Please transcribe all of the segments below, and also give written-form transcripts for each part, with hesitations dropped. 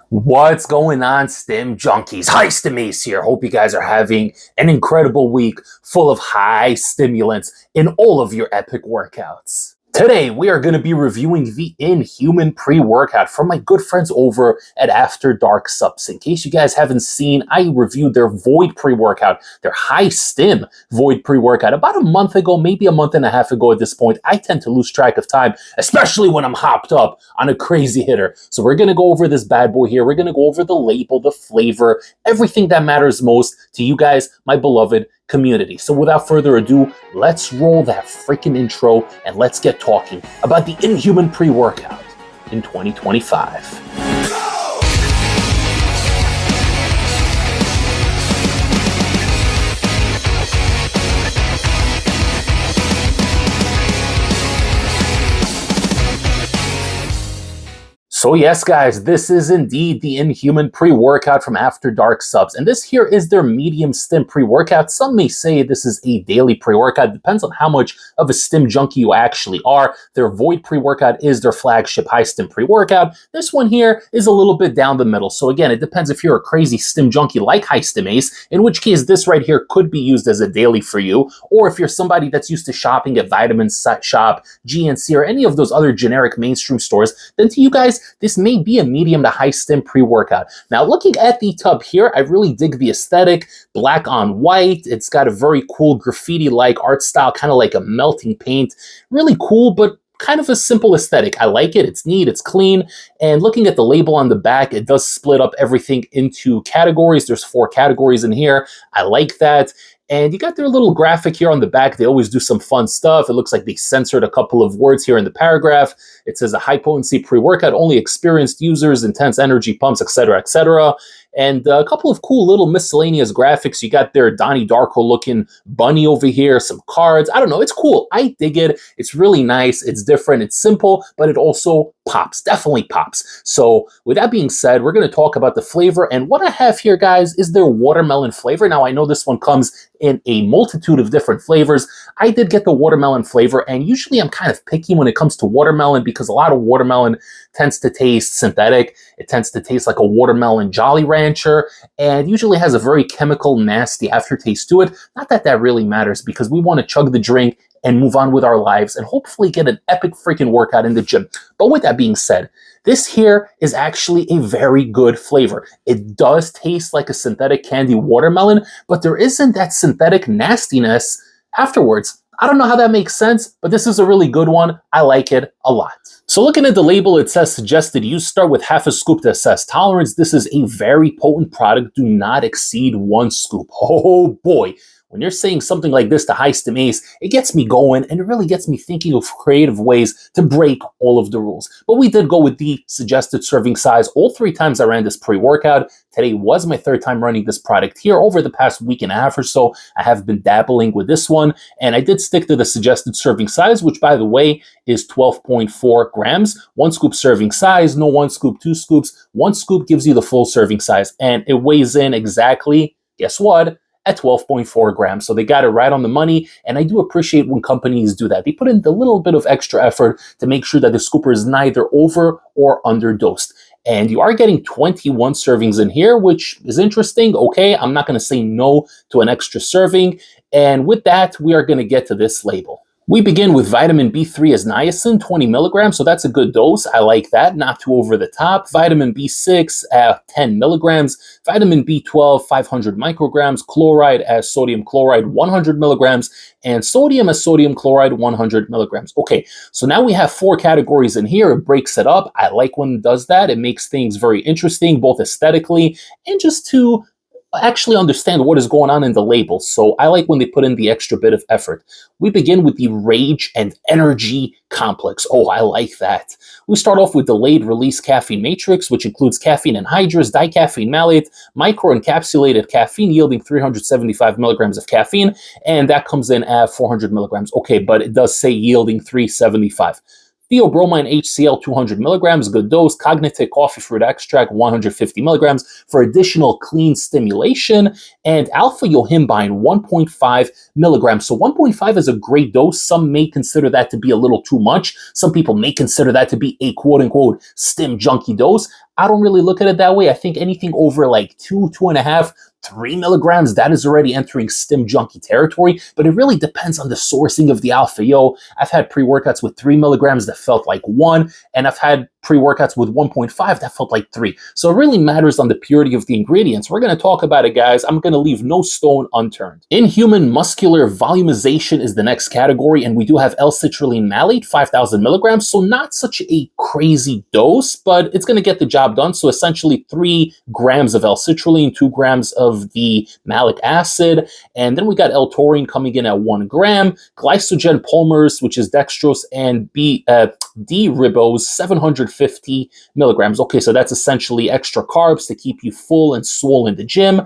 What's going on, Stim Junkies? High Stim Ace here. Hope you guys are having an incredible week full of high stimulants in all of your epic workouts. Today, we are going to be reviewing the Inhuman pre-workout from my good friends over at AfterDark Supplements. In case you guys haven't seen, I reviewed their Void pre-workout, their High Stim Void pre-workout about a month ago, maybe a month and a half ago at this point. I tend to lose track of time, especially when I'm hopped up on a crazy hitter. So we're going to go over this bad boy here. We're going to go over the label, the flavor, everything that matters most to you guys, my beloved community. So without further ado, let's roll that freaking intro and let's get talking about the Inhuman pre-workout in 2025. So yes, guys, this is indeed the Inhuman pre-workout from AfterDark Subs, and this here is their medium stim pre-workout. Some may say this is a daily pre-workout. Depends on how much of a stim junkie you actually are. Their Void pre-workout is their flagship high stim pre-workout. This one here is a little bit down the middle. So again, it depends if you're a crazy stim junkie like High Stim Ace, in which case this right here could be used as a daily for you, or if you're somebody that's used to shopping at Vitamin Shop, GNC, or any of those other generic mainstream stores, then to you guys, this may be a medium to high stim pre-workout. Now, looking at the tub here, I really dig the aesthetic, black on white. It's got a very cool graffiti-like art style, kind of like a melting paint. Really cool, but kind of a simple aesthetic. I like it. It's neat. It's clean. And looking at the label on the back, it does split up everything into categories. There's 4 categories in here. I like that. And you got their little graphic here on the back. They always do some fun stuff. It looks like they censored a couple of words here in the paragraph. It says a high potency pre-workout, only experienced users, intense energy pumps, etc., etc. And a couple of cool little miscellaneous graphics. You got their Donnie Darko looking bunny over here, some cards. I don't know. It's cool. I dig it. It's really nice. It's different. It's simple, but it also pops. Definitely pops. So with that being said, we're going to talk about the flavor. And what I have here, guys, is their watermelon flavor. Now, I know this one comes in a multitude of different flavors. I did get the watermelon flavor, and usually I'm kind of picky when it comes to watermelon because a lot of watermelon tends to taste synthetic. It tends to taste like a watermelon Jolly Rancher, and usually has a very chemical, nasty aftertaste to it. Not that that really matters because we want to chug the drink and move on with our lives and hopefully get an epic freaking workout in the gym. But with that being said, this here is actually a very good flavor. It does taste like a synthetic candy watermelon, but there isn't that synthetic nastiness afterwards. I don't know how that makes sense, but this is a really good one. I like it a lot. So looking at the label, it says suggested use start with half a scoop to assess tolerance. This is a very potent product. Do not exceed 1 scoop. Oh boy. When you're saying something like this to High Stim Ace, it gets me going and it really gets me thinking of creative ways to break all of the rules. But we did go with the suggested serving size all 3 times I ran this pre-workout. Today was my 3rd time running this product here. Over the past week and a half or so, I have been dabbling with this one, and I did stick to the suggested serving size, which by the way is 12.4 grams. 1 scoop serving size, no 1 scoop, 2 scoops. 1 scoop gives you the full serving size, and it weighs in exactly, guess what? At 12.4 grams. So they got it right on the money. And I do appreciate when companies do that. They put in a little bit of extra effort to make sure that the scooper is neither over or underdosed. And you are getting 21 servings in here, which is interesting. Okay, I'm not going to say no to an extra serving. And with that, we are going to get to this label. We begin with vitamin B3 as niacin, 20 milligrams, so that's a good dose. I like that, not too over the top. Vitamin B6 at 10 milligrams. Vitamin B12, 500 micrograms. Chloride as sodium chloride, 100 milligrams. And sodium as sodium chloride, 100 milligrams. Okay, so now we have 4 categories in here. It breaks it up. I like when it does that. It makes things very interesting, both aesthetically and just to actually understand what is going on in the label. So I like when they put in the extra bit of effort. We begin with the Rage and Energy Complex. Oh, I like that. We start off with delayed release caffeine matrix, which includes caffeine anhydrous, dicaffeine malate, microencapsulated caffeine yielding 375 milligrams of caffeine, and that comes in at 400 milligrams. Okay, but it does say yielding 375. Theobromine HCl 200 milligrams, good dose. Cognite coffee fruit extract 150 milligrams for additional clean stimulation. And alpha yohimbine 1.5 milligrams. So 1.5 is a great dose. Some may consider that to be a little too much. Some people may consider that to be a quote unquote stim junkie dose. I don't really look at it that way. I think anything over like 2.5, 3 milligrams, that is already entering stim junkie territory, but it really depends on the sourcing of the alpha yo. I've had pre-workouts with 3 milligrams that felt like 1, and I've had pre-workouts with 1.5 that felt like 3. So it really matters on the purity of the ingredients. We're going to talk about it, guys. I'm going to leave no stone unturned. Inhuman muscular volumization is the next category, and we do have L-citrulline malate, 5,000 milligrams, so not such a crazy dose, but it's going to get the job done. So essentially 3 grams of L-citrulline, 2 grams of the malic acid, and then we got L-taurine coming in at 1 gram, glycogen polymers, which is dextrose, and D-ribose, 750 milligrams. Okay, so that's essentially extra carbs to keep you full and swole in the gym.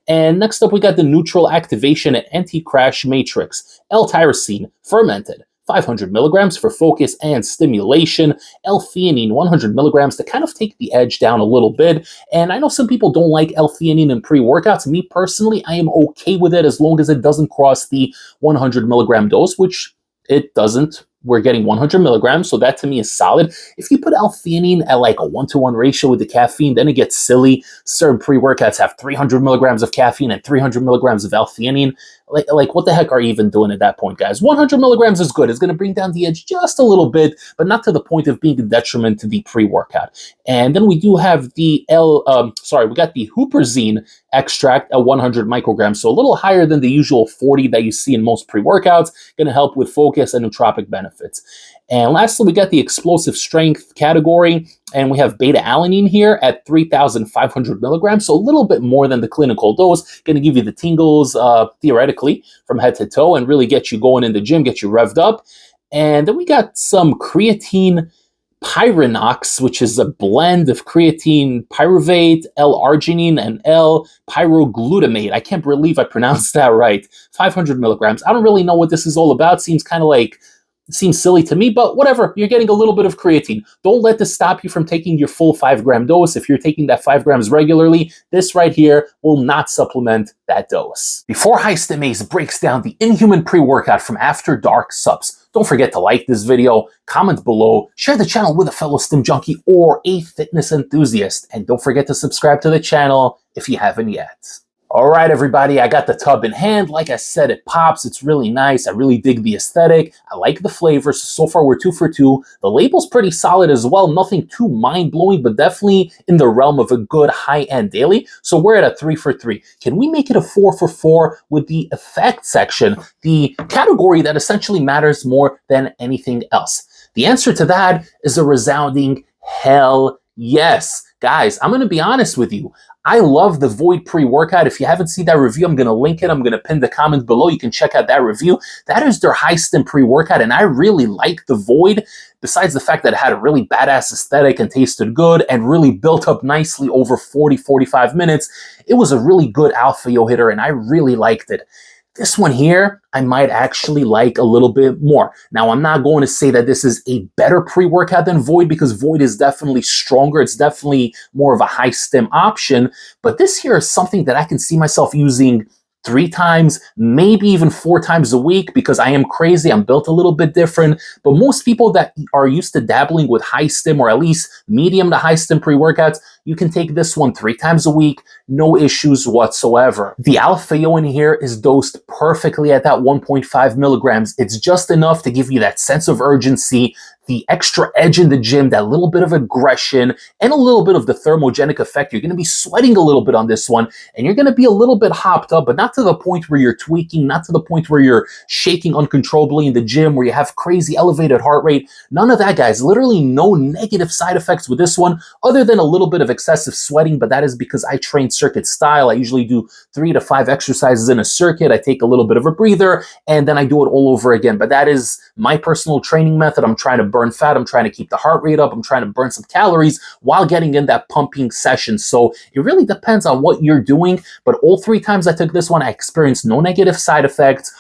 And next up, we got the neutral activation and anti-crash matrix, L-tyrosine, fermented, 500 milligrams for focus and stimulation, L-theanine 100 milligrams to kind of take the edge down a little bit. And I know some people don't like L-theanine in pre-workouts. Me personally, I am okay with it as long as it doesn't cross the 100 milligram dose, which it doesn't. We're getting 100 milligrams, so that to me is solid. If you put L-theanine at like a 1-to-1 ratio with the caffeine, then it gets silly. Certain pre-workouts have 300 milligrams of caffeine and 300 milligrams of L-theanine. Like what the heck are you even doing at that point, guys? 100 milligrams is good. It's going to bring down the edge just a little bit, but not to the point of being a detriment to the pre-workout. And then we do have the we got the huperzine extract at 100 micrograms, so a little higher than the usual 40 that you see in most pre-workouts, going to help with focus and nootropic benefits. And lastly, we got the explosive strength category, and we have beta-alanine here at 3,500 milligrams, so a little bit more than the clinical dose, going to give you the tingles, theoretically, from head to toe, and really get you going in the gym, get you revved up. And then we got some creatine Pyrenox, which is a blend of creatine pyruvate, L-arginine, and L-pyroglutamate. I can't believe I pronounced that right. 500 milligrams. I don't really know what this is all about. Seems kind of like, it seems silly to me, but whatever. You're getting a little bit of creatine. Don't let this stop you from taking your full 5-gram dose. If you're taking that 5 grams regularly, this right here will not supplement that dose. Before High Stim Ace breaks down the Inhuman pre-workout from AfterDark Subs, don't forget to like this video, comment below, share the channel with a fellow stim junkie or a fitness enthusiast, and don't forget to subscribe to the channel if you haven't yet. All right, everybody, I got the tub in hand. Like I said, it pops. It's really nice. I really dig the aesthetic. I like the flavors. So far, we're 2 for 2. The label's pretty solid as well. Nothing too mind-blowing, but definitely in the realm of a good high-end daily. So we're at a 3 for 3. Can we make it a 4 for 4 with the effect section, the category that essentially matters more than anything else? The answer to that is a resounding hell yes. Guys, I'm going to be honest with you. I love the Void pre-workout. If you haven't seen that review, I'm going to link it. I'm going to pin the comment below. You can check out that review. That is their High Stim pre-workout, and I really like the Void, besides the fact that it had a really badass aesthetic and tasted good and really built up nicely over 40-45 minutes. It was a really good alpha yo hitter, and I really liked it. This one here, I might actually like a little bit more. Now, I'm not going to say that this is a better pre-workout than Void, because Void is definitely stronger. It's definitely more of a high stim option. But this here is something that I can see myself using 3 times, maybe even 4 times a week, because I am crazy. I'm built a little bit different. But most people that are used to dabbling with high stim, or at least medium to high stim pre-workouts, you can take this one 3 times a week, no issues whatsoever. The alpha yo in here is dosed perfectly at that 1.5 milligrams. It's just enough to give you that sense of urgency, the extra edge in the gym, that little bit of aggression, and a little bit of the thermogenic effect. You're going to be sweating a little bit on this one, and you're going to be a little bit hopped up, but not to the point where you're tweaking, not to the point where you're shaking uncontrollably in the gym, where you have crazy elevated heart rate. None of that, guys. Literally no negative side effects with this one, other than a little bit of excessive sweating, but that is because I train circuit style. I usually do 3 to 5 exercises in a circuit. I take a little bit of a breather, and then I do it all over again. But that is my personal training method. I'm trying to burn fat. I'm trying to keep the heart rate up. I'm trying to burn some calories while getting in that pumping session. So it really depends on what you're doing. But all 3 times I took this one, I experienced no negative side effects.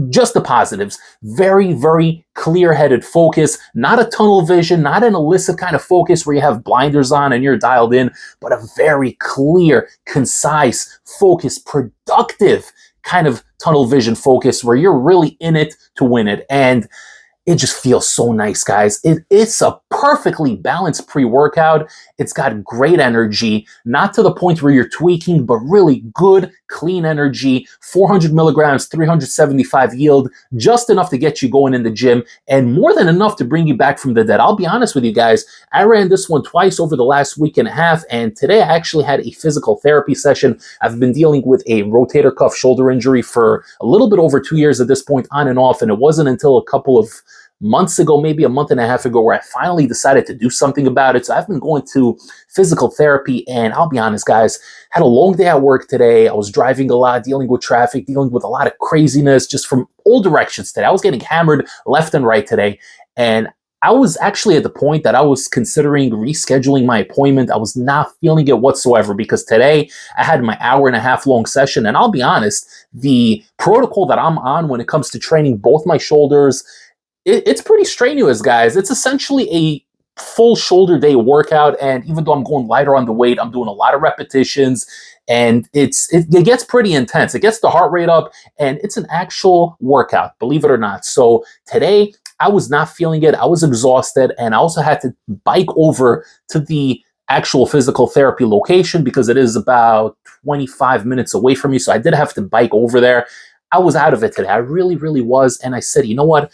just the positives. Very, very clear-headed focus, not a tunnel vision, not an illicit kind of focus where you have blinders on and you're dialed in, but a very clear, concise, focused, productive kind of tunnel vision focus where you're really in it to win it. And it just feels so nice, guys. It's a perfectly balanced pre-workout. It's got great energy, not to the point where you're tweaking, but really good, clean energy. 400 milligrams, 375 yield, just enough to get you going in the gym, and more than enough to bring you back from the dead. I'll be honest with you guys, I ran this one twice over the last week and a half, and today I actually had a physical therapy session. I've been dealing with a rotator cuff shoulder injury for a little bit over 2 years at this point, on and off, and it wasn't until a couple of months ago, maybe a month and a half ago, where I finally decided to do something about it. So I've been going to physical therapy, and I'll be honest, guys, had a long day at work today. I was driving a lot, dealing with traffic, dealing with a lot of craziness just from all directions today. I was getting hammered left and right today, and I was actually at the point that I was considering rescheduling my appointment. I was not feeling it whatsoever because today I had my hour-and-a-half long session, and I'll be honest, the protocol that I'm on when it comes to training both my shoulders, it's pretty strenuous, guys. It's essentially a full shoulder day workout, and even though I'm going lighter on the weight, I'm doing a lot of repetitions, and it gets pretty intense. It gets the heart rate up, and it's an actual workout, believe it or not. So today, I was not feeling it. I was exhausted, and I also had to bike over to the actual physical therapy location because it is about 25 minutes away from me, so I did have to bike over there. I was out of it today. I really, really was, and I said, you know what?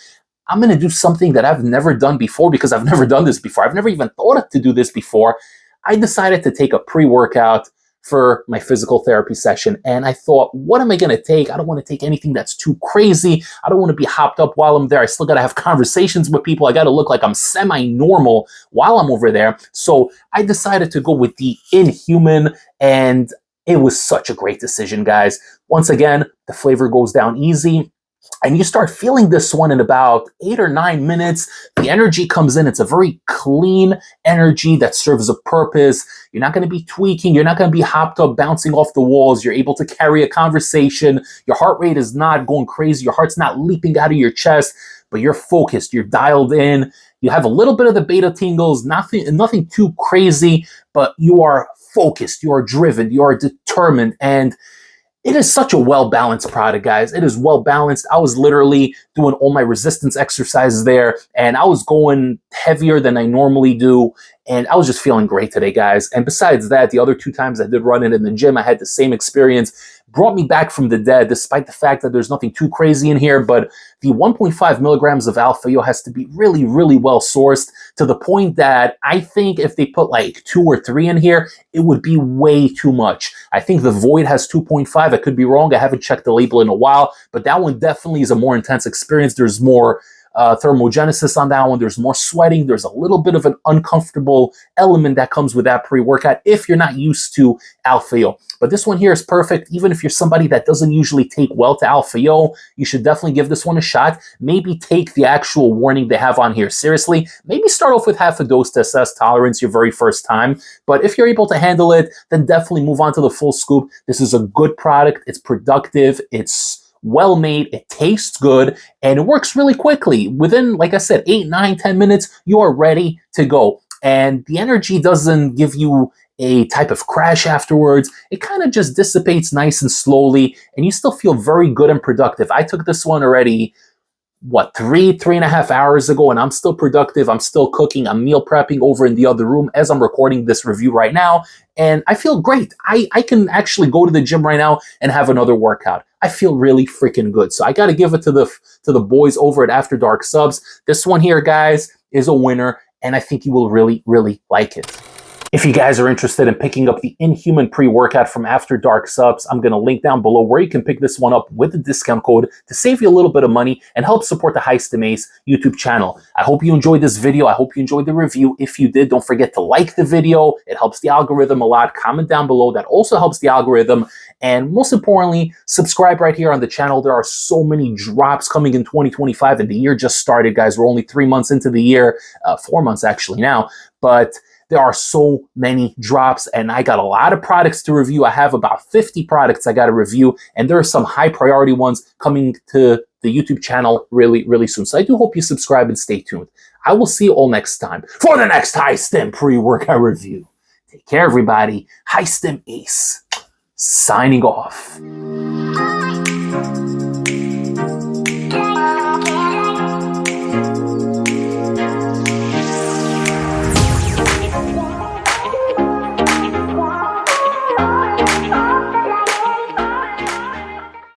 I'm going to do something that I've never done before because I've never done this before. I've never even thought to do this before. I decided to take a pre-workout for my physical therapy session. And I thought, what am I going to take? I don't want to take anything that's too crazy. I don't want to be hopped up while I'm there. I still got to have conversations with people. I got to look like I'm semi-normal while I'm over there. So I decided to go with the Inhuman, and it was such a great decision, guys. Once again, the flavor goes down easy. And you start feeling this one in about 8 or 9 minutes. The energy comes in. It's a very clean energy that serves a purpose. You're not going to be tweaking. You're not going to be hopped up, bouncing off the walls. You're able to carry a conversation. Your heart rate is not going crazy. Your heart's not leaping out of your chest, but you're focused. You're dialed in. You have a little bit of the beta tingles, nothing too crazy, but you are focused. You are driven. You are determined. And it is such a well-balanced product, guys. It is well-balanced. I was literally doing all my resistance exercises there, and I was going heavier than I normally do, and I was just feeling great today, guys. And besides that, the other 2 times I did run it in the gym, I had the same experience. Brought me back from the dead, despite the fact that there's nothing too crazy in here, but the 1.5 milligrams of alpha-yo has to be really, really well sourced, to the point that I think if they put like 2 or 3 in here, it would be way too much. I think the Void has 2.5. I could be wrong. I haven't checked the label in a while, but that one definitely is a more intense experience. There's more thermogenesis on that one. There's more sweating. There's a little bit of an uncomfortable element that comes with that pre-workout if you're not used to alpha-yo. But this one here is perfect. Even if you're somebody that doesn't usually take well to alpha-yo, you should definitely give this one a shot. Maybe take the actual warning they have on here seriously. Maybe start off with half a dose to assess tolerance your very first time. But if you're able to handle it, then definitely move on to the full scoop. This is a good product. It's productive. It's well made, it tastes good, and it works really quickly. Within, like I said, 8, 9, 10 minutes, you are ready to go. And the energy doesn't give you a type of crash afterwards. It kind of just dissipates nice and slowly, and you still feel very good and productive. I took this one already, what, 3.5 hours ago, and I'm still productive. I'm still cooking. I'm meal prepping over in the other room as I'm recording this review right now, and I feel great. I can actually go to the gym right now and have another workout. I feel really freaking good. So I got to give it to the boys over at After Dark Subs. This one here, guys, is a winner, and I think you will really, really like it. If you guys are interested in picking up the Inhuman pre-workout from After Dark Subs, I'm going to link down below where you can pick this one up with the discount code to save you a little bit of money and help support the High Stim Ace YouTube channel. I hope you enjoyed this video. I hope you enjoyed the review. If you did, don't forget to like the video. It helps the algorithm a lot. Comment down below. That also helps the algorithm. And most importantly, subscribe right here on the channel. There are so many drops coming in 2025, and the year just started, guys. We're only 3 months into the year, 4 months actually now. But There are so many drops, and I got a lot of products to review. I have about 50 products I got to review, and there are some high priority ones coming to the YouTube channel really, really soon. So I do hope you subscribe and stay tuned. I will see you all next time for the next High Stim pre-workout review. Take care, everybody. High Stim Ace, signing off.